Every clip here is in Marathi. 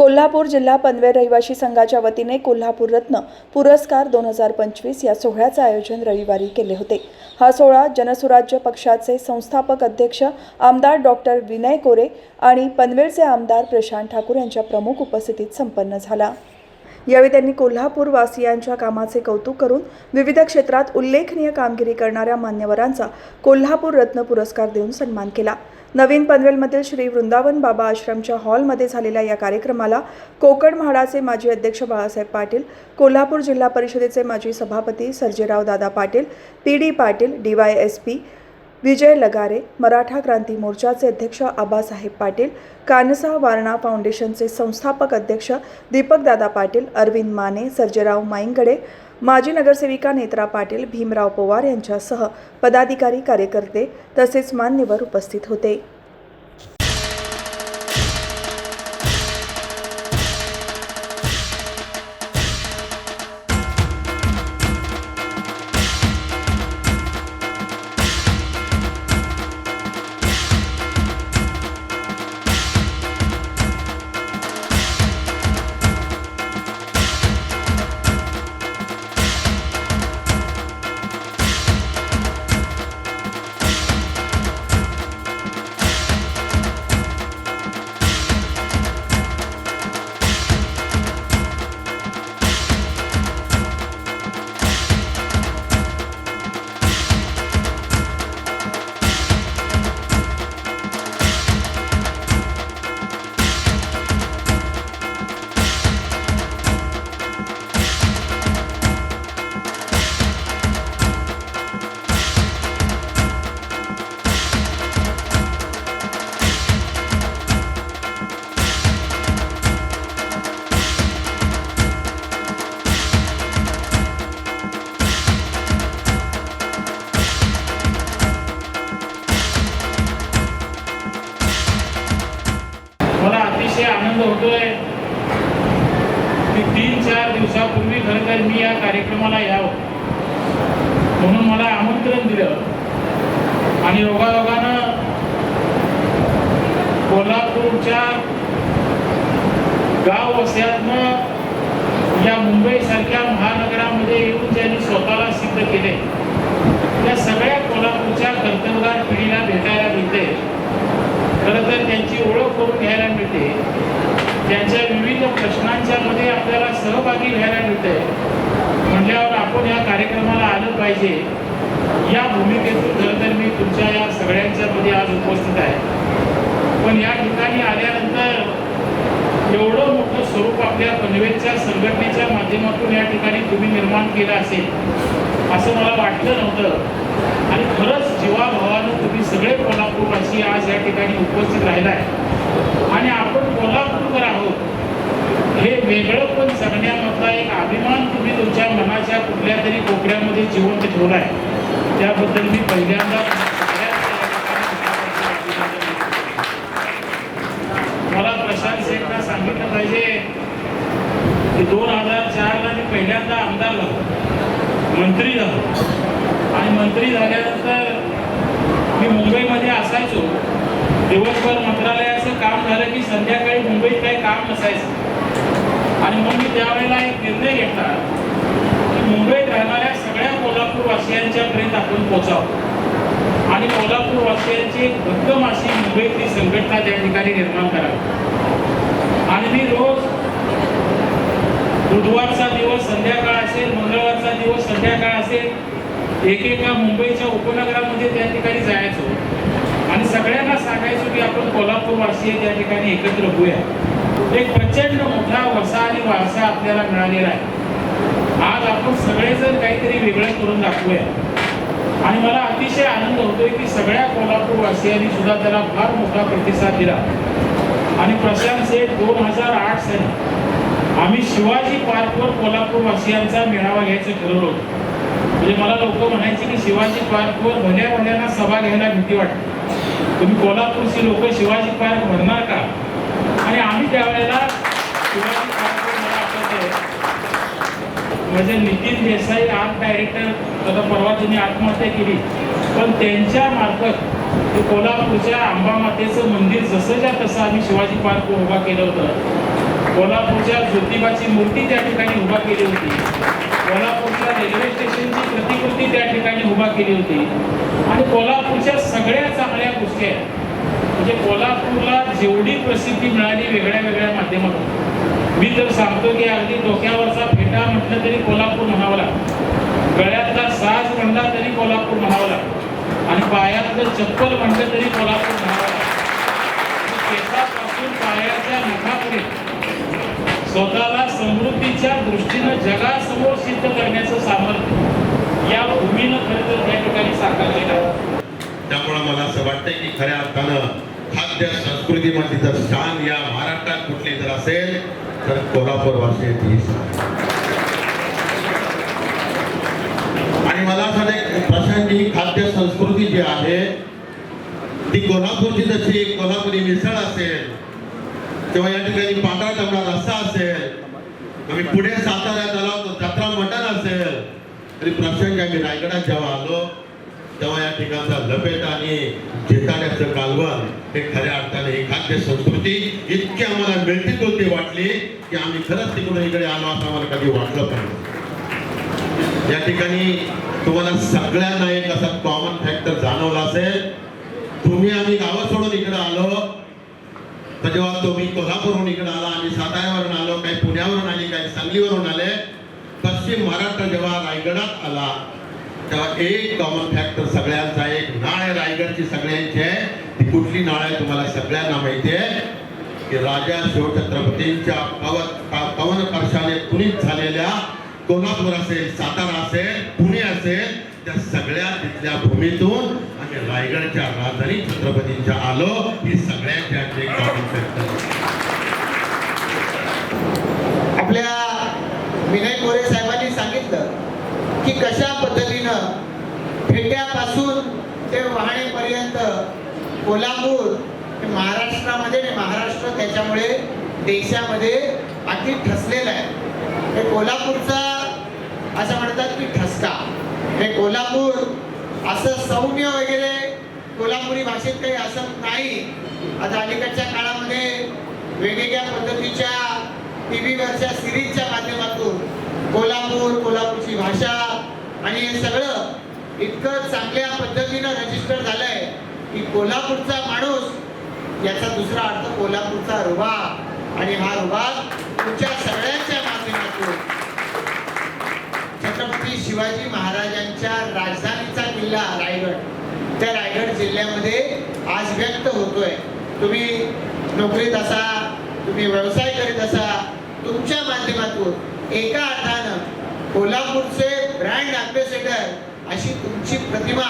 कोल्हापूर जिल्हा पनवेल रहिवासी संघाच्या वतीने कोल्हापूर रत्न पुरस्कार 2025 या सोहळ्याचे आयोजन रविवारी केले होते। हा सोहळा जनसुराज्य पक्षाचे संस्थापक अध्यक्ष आमदार डॉक्टर विनय कोरे आणि पनवेलचे आमदार प्रशांत ठाकूर यांच्या प्रमुख उपस्थितीत संपन्न झाला। यावेळी त्यांनी कोल्हापूर वासियांच्या कामाचे कौतुक करून विविध क्षेत्रात उल्लेखनीय कामगिरी करणाऱ्या मान्यवरांचा कोल्हापूर रत्न पुरस्कार देऊन सन्मान केला। नवीन पनवेलमधील श्री वृंदावन बाबा आश्रमच्या हॉलमध्ये झालेल्या या कार्यक्रमाला कोकण म्हाडाचे माजी अध्यक्ष बाळासाहेब पाटील, कोल्हापूर जिल्हा परिषदेचे माजी सभापती सर्जेराव दादा पाटील, PD पाटील, DYSP विजय लगारे, मराठा क्रांती मोर्चाचे अध्यक्ष आबासाहेब पाटील, कानसा वारणा फाउंडेशनचे संस्थापक अध्यक्ष दीपक दादा पाटील, अरविंद माने, सर्जेराव माईंगडे, माजी नगरसेविका नेत्रा पाटील, भीमराव पवार यांच्यासह पदाधिकारी, कार्यकर्ते तसेच मान्यवर उपस्थित होते। मला अतिशय आनंद होतोय की 3-4 दिवसापूर्वी खरं तर मी या कार्यक्रमाला यावं म्हणून मला आमंत्रण दिलं आणि योगायोगानं कोल्हापूरच्या गाव वस्त्यातनं या मुंबईसारख्या महानगरामध्ये येऊन ज्यांनी स्वतःला सिद्ध केले त्या सगळ्या कोल्हापूरच्या कर्तव्यगार पिढीला भेटायला मिळते। खरं तर त्यांची ओळख करून घ्यायला मिळते, त्यांच्या विविध प्रश्नांच्या मध्ये आपल्याला सहभागी व्हायला मिळते म्हटल्यावर आपण या कार्यक्रमाला आलं पाहिजे। या भूमिकेतून खरं तर मी तुमच्या या सगळ्यांच्या मध्ये आज उपस्थित आहे। पण या ठिकाणी आल्यानंतर एवढं मोठं स्वरूप आपल्या पनवेलच्या संघटनेच्या माध्यमातून या ठिकाणी तुम्ही निर्माण केलं असेल असं मला वाटलं नव्हतं आणि खरंच जीवाभावानं तुम्ही सगळे कोल्हापूरवासी आज या ठिकाणी उपस्थित राहिलाय आणि आपण कोल्हापूरकर आहोत हे वेगळं पण जगण्यामधला एक अभिमान तुम्ही तुमच्या मनाच्या कुठल्या तरी कोपऱ्यामध्ये जिवंत ठेवलाय। त्याबद्दल मी पहिल्यांदा मला प्रशांत शेठना सांगितलं पाहिजे की 2004ला मी पहिल्यांदा आमदार झालो, मंत्री झालो आणि मंत्री झाल्यानंतर मी मुंबईमध्ये असायचो। दिवसभर मंत्रालयाचं काम झालं की संध्याकाळी मुंबईत काही काम नसायचं आणि मग मी त्यावेळेला एक निर्णय घेतला की मुंबईत राहणाऱ्या सगळ्या कोल्हापूरवासियांच्या पर्यंत आपण पोहोचावं आणि कोल्हापूरवासियांची एक भक्कम अशी मुंबईतली संघटना त्या ठिकाणी निर्माण करावी। आणि मी रोज बुधवारचा दिवस संध्याकाळ असेल, मंगळवारचा दिवस संध्याकाळ असेल, एकेका मुंबईच्या उपनगरामध्ये त्या ठिकाणी जायचो आणि सगळ्यांना सांगायचो की आपण कोल्हापूरवासी त्या ठिकाणी एकत्र होऊया। एक प्रचंड मोठा वसा आणि वारसा आपल्याला मिळालेला आहे। आज आपण सगळेजण काहीतरी वेगळं करून दाखवूया आणि मला अतिशय आनंद होतोय की सगळ्या कोल्हापूरवासियांनी सुद्धा त्याला फार मोठा प्रतिसाद दिला आणि प्रशांत शेठ 2008 साली आम्ही शिवाजी पार्कवर कोल्हापूरवासियांचा मेळावा घ्यायचं ठरवलं होतं। म्हणजे मला लोक म्हणायचे की शिवाजी पार्कवर भल्याभल्यांना सभा घ्यायला भीती वाटते, तुम्ही कोल्हापूरची लोक शिवाजी पार्क भरणार का? आणि आम्ही त्यावेळेला शिवाजी पार्कवर मला आठवतंय म्हणजे नितीन देसाई आर्ट डायरेक्टर आता परवा त्यांनी आत्महत्या केली, पण त्यांच्या मार्फत कोल्हापूरच्या अंबामातेचं मंदिर जसंच्या तसं आम्ही शिवाजी पार्क उभा केलं होतं कोल्हापूरच्या ज्योतिबाची मूर्ती त्या ठिकाणी उभा केली होती, कोल्हापूरच्या रेल्वे स्टेशनची प्रतिकृती त्या ठिकाणी उभा केली होती आणि कोल्हापूरच्या सगळ्या चांगल्या गोष्टी आहेत. म्हणजे कोल्हापूरला जेवढी प्रसिद्धी मिळाली वेगळ्या वेगळ्या माध्यमातून, मी तर सांगतो की अगदी डोक्यावरचा फेटा म्हटलं तरी कोल्हापूर म्हणावं लागतं, गळ्यातला साज म्हणला तरी कोल्हापूर म्हणावं लागतं आणि पायातलं चप्पल म्हटलं तरी कोल्हापूर म्हणावं लागतं. केसापासून पायाच्या नखापर्यंत स्वतःला समृद्धीच्या दृष्टीनं जगासमोर सिद्ध करण्याचं सामर्थ्य या भूमीनं खरं तर त्या ठिकाणी साकारलेलं आहे. त्यामुळे मला असं वाटतं की खऱ्या अर्थानं खाद्य संस्कृतीमध्ये जर स्थान या महाराष्ट्रात कुठली जर असेल तर कोल्हापूर वासी आणि मला असं वाटतं प्रशांत ही खाद्य संस्कृती जी आहे ती कोल्हापूरची जशी कोल्हापुरी मिसळ असेल किंवा या ठिकाणी पांढरा तांबडा रस्सा असेल, आम्ही पुढे साताऱ्यात आलो तर जत्रा मटण असेल, तरी प्रसंग आम्ही रायगडात जेव्हा आलो तेव्हा या ठिकाणचा लपेट आणि जेताड्याचं कालवण हे खऱ्या अर्थाने ही खाद्य संस्कृती इतकी आम्हाला मिळती जुळती वाटली की आम्ही खरंच तिकडून इकडे आलो असं आम्हाला कधी वाटलं पण. या ठिकाणी तुम्हाला सगळ्यांना एक असा कॉमन फॅक्टर जाणवला असेल, तुम्ही आम्ही गावं सोडून इकडे आलो तर जेव्हा तुम्ही कोल्हापूरहून इकडे आला, आम्ही साताऱ्यावरून आलो, काही पुण्यावरून आली, काही सांगलीवरून आले, पश्चिम महाराष्ट्र जेव्हा रायगडात आला तेव्हा एक कॉमन फॅक्टर सगळ्यांचा, एक नाळ आहे रायगडची सगळ्यांची आहे. ती कुठली नाळ आहे तुम्हाला सगळ्यांना माहिती आहे की राजा शिवछत्रपतींच्या पवन स्पर्शाने पुनीत झालेल्या कोल्हापूर असेल, सातारा असेल, पुणे असेल, त्या सगळ्या तिथल्या भूमीतून आम्ही रायगडच्या राजधानी छत्रपतींच्या आलो. ही सगळ्यांच्या कॉमन फॅक्टर. आपल्या विनय मोरे साहेबांनी सांगितलं की कशा पद्धतीनं फेट्यापासून ते वाहणेपर्यंत कोल्हापूर हे महाराष्ट्रामध्ये आणि महाराष्ट्र त्याच्यामुळे देशामध्ये अगदी ठसलेलं आहे. हे कोल्हापूरचा असं म्हणतात की ठसका, हे कोल्हापूर असं सौम्य वगैरे कोल्हापुरी भाषेत काही असं नाही. आता अलीकडच्या काळामध्ये वेगवेगळ्या पद्धतीच्या टीव्हीवरच्या सिरीजच्या माध्यमातून कोल्हापूर, कोल्हापूरची भाषा आणि हे सगळं इतकं चांगल्या पद्धतीनं रजिस्टर झालंय की कोल्हापूरचा माणूस याचा दुसरा अर्थ कोल्हापूरचा रुबाब, आणि हा रुबाब तुमच्या सगळ्यांच्या माध्यमातून छत्रपती शिवाजी महाराजांच्या राजधानीचा किल्ला रायगड, त्या रायगड जिल्ह्यामध्ये आज व्यक्त होतोय. तुम्ही नोकरीत असा, तुम्ही व्यवसाय करीत असा, तुमच्या माध्यमातून एका अर्थानं कोल्हापूरचे ब्रँड अँबॅसेडर अशी तुमची प्रतिमा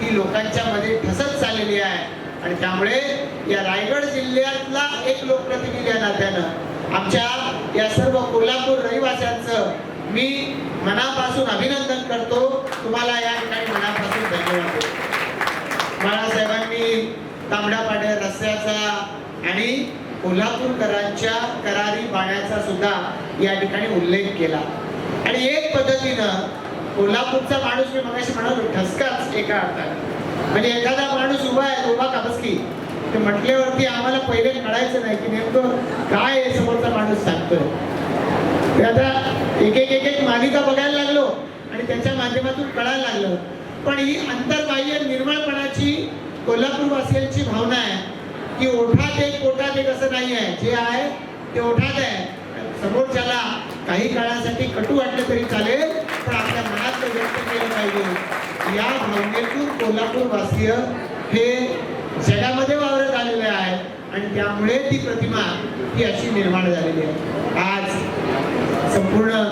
ही लोकांच्या मध्ये ठसत चाललेली आहे. आणि त्यामुळे या रायगड जिल्ह्यातला एक लोकप्रतिनिधी या नात्यानं आमच्या या सर्व कोल्हापूर रहिवाशांचं मी मनापासून अभिनंदन करतो. तुम्हाला या ठिकाणी मनापासून धन्यवाद देतो. बाळासाहेबांनी तांबड्या पांढऱ्या रस्त्याचा आणि कोल्हापूरकरांच्या करारी पाण्याचा सुद्धा या ठिकाणी उल्लेख केला. आणि एक पद्धतीनं कोल्हापूरचा माणूस, मी मगाशी म्हणालो ठसकाच एका अर्थाने, म्हणजे एखादा माणूस उभा आहे, उभा का बसकी ते म्हटल्यावरती आम्हाला पहिले कळायचं नाही की नेमकं काय समोरचा माणूस सांगतोय. ते आता एक एक मालिका बघायला लागलो आणि त्याच्या माध्यमातून कळायला लागलं. पण ही अंतर्बाह्य निर्मळपणाची कोल्हापूरवासियांची भावना आहे की ओठात एक पोटात एक असं नाही आहे, जे आहे ते ओठात आहे. समोरच्याला काही काळासाठी कटू वाटलं तरी चालेल, पण आपल्या मनात ते व्यक्त केलं पाहिजे. या भावनेतून कोल्हापूरवासीय हे जगामध्ये वावरत आलेले आहे आणि त्यामुळे ती प्रतिमा ही अशी निर्माण झालेली आहे. आज संपूर्ण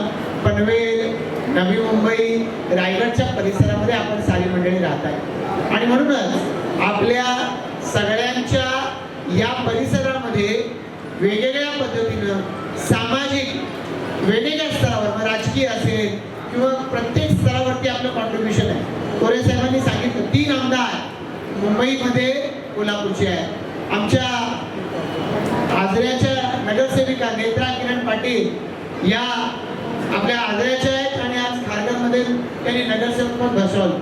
पनवेल, नवी मुंबई, रायगडच्या परिसरामध्ये आपण सारी मंडळी राहत आहे आणि म्हणूनच आपल्या सगळ्यांच्या या परिसरामध्ये वेगवेगळ्या पद्धतीनं सामाजिक वेगवेगळ्या स्तरावर, राजकीय असेल किंवा प्रत्येक स्तरावरती आपलं कॉन्ट्रीब्युशन आहे. कोरे साहेबांनी सांगितलं 3 आमदार मुंबईमध्ये कोल्हापूरचे आहेत. आमच्या आजऱ्याच्या नगरसेविका नेत्रा किरण पाटील या आपल्या आजऱ्याच्या आहेत आणि आज खारघरमध्ये त्यांनी नगरसेवक पण बसवलं.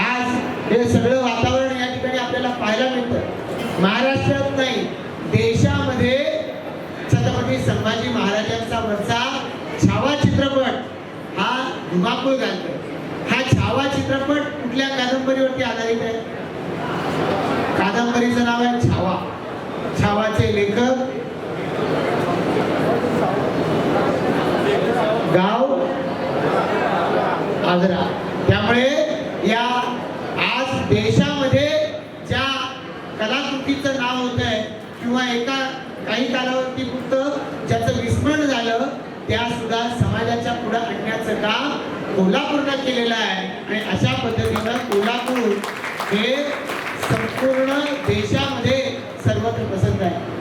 आज हे सगळं वातावरण या ठिकाणी आपल्याला पाहायला मिळतं. महाराष्ट्रात नाही, देशामध्ये छत्रपती संभाजी महाराजांचा वरचा छावा चित्रपट हा धुमाकूळ घालतोय. हा छावा चित्रपट कुठल्या कादंबरीवरती आधारित आहे? कादंबरीचं नाव आहे छावा. छावाचे लेखक गाव आजरा. त्यामुळे या आज देशामध्ये ज्या कलाकृतीचं नाव होत आहे किंवा काही कालावधी फक्त ज्याचं विस्मरण झालं त्या सुद्धा समाजाच्या पुढे आणण्याचं काम कोल्हापूरनं केलेलं आहे. आणि अशा पद्धतीनं कोल्हापूर हे संपूर्ण देशामध्ये सर्वत्र पसंत आहे.